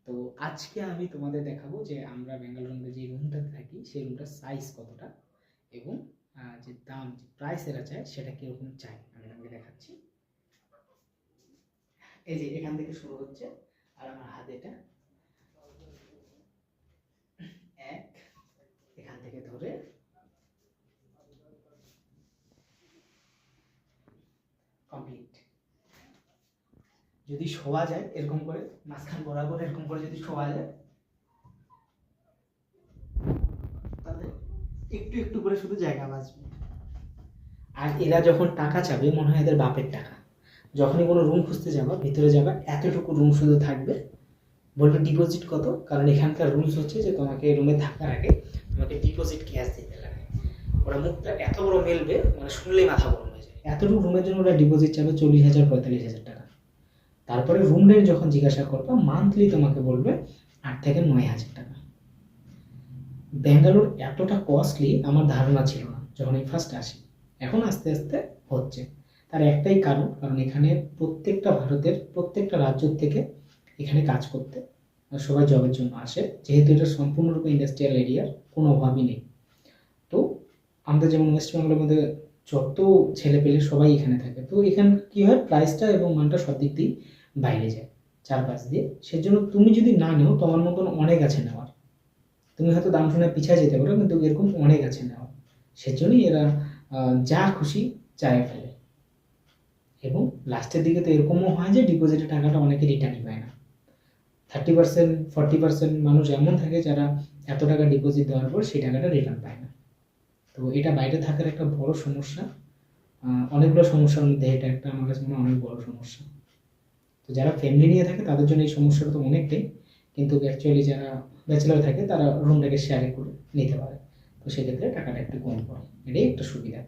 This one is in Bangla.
তো আজকে আমি তোমাদের দেখাবো যে আমরা ব্যাঙ্গালোরে যে রুমটাতে থাকি সেই রুমটার সাইজ কতটা এবং যে দাম যে প্রাইস এরা চায় সেটা কীরকম চাই আমি তোমাকে দেখাচ্ছি। এই যে এখান থেকে শুরু হচ্ছে আর আমার হাত এটা এক, এখান থেকে ধরে কমপ্লিট। যদি শোয়া যায় এরকম করে মাঝখান বরাবর এরকম করে যদি শোয়া যায় তাহলে একটু একটু করে শুধু জায়গা বাঁচবে। আর এরা যখন টাকা চাবে মনে হয় এদের বাপের টাকা। যখনই কোনো রুম খুঁজতে যাবা ভিতরে যাবা এতটুকু রুম শুধু থাকবে, বলবে ডিপোজিট কত, কারণ এখানকার রুলস হচ্ছে যে তোমাকে রুমে থাকার আগে তোমাকে ডিপোজিট ক্যাশ দিতে লাগে। ওরা মুখটা এত বড় মেলবে মানে শুনলেই মাথা গরম হয়ে যায়। এতটুকু রুমের জন্য ওরা ডিপোজিট চাবে 40,000 45,000 টাকা। তারপরে রুম রেন্ট যখন জিজ্ঞাসা করবা মান্থলি তোমাকে বলবে 8 থেকে 9,000 টাকা। ব্যাঙ্গালোর এতটা কস্টলি আমার ধারণা ছিল না যখন আমি ফার্স্ট আসি, এখন আস্তে আস্তে হচ্ছে। তার একটাই কারণ, কারণ এখানে প্রত্যেকটা ভারতের প্রত্যেকটা রাজ্য থেকে এখানে কাজ করতে সবাই জবের জন্য আসে, যেহেতু এটা সম্পূর্ণরূপে ইন্ডাস্ট্রিয়াল এরিয়ার কোনো অভাবই নেই। তো আমাদের যেমন ওয়েস্ট বেঙ্গলের মধ্যে যত ছেলে পেলে সবাই এখানে থাকে, তো এখানে কী হয় প্রাইসটা এবং মানটা সব দিক দিয়েই বাইরে যায় চারপাশ দিয়ে। সেজন্য তুমি যদি না নেও তোমার মতন অনেক আছে নেওয়ার, তুমি হয়তো দাম শুনে পিছিয়ে যেতে পারো কিন্তু এরকম অনেক আছে নেওয়া। সেজন্যই এরা যা খুশি চায় ফেলে। এবং লাস্টের দিকে তো এরকমও হয় যে ডিপোজিটের টাকাটা অনেকে রিটার্নই পায় না। 30% 40% মানুষ এমন থাকে যারা এত টাকা ডিপোজিট দেওয়ার পর সেই টাকাটা রিটার্ন পায় না। তো এটা বাইরে থাকার একটা বড় সমস্যা, অনেকগুলো সমস্যার মধ্যে এটা একটা আমার কাছে মনে হয় অনেক বড় সমস্যা। তো যারা ফ্যামিলি নিয়ে থাকে তাদের জন্য এই সমস্যাটা তো অনেকটাই, কিন্তু অ্যাকচুয়ালি যারা ব্যাচেলার থাকে তারা রুমটাকে শেয়ারে করে নিতে পারে, তো সেক্ষেত্রে টাকাটা একটু কম পড়ে, এটাই একটা সুবিধা।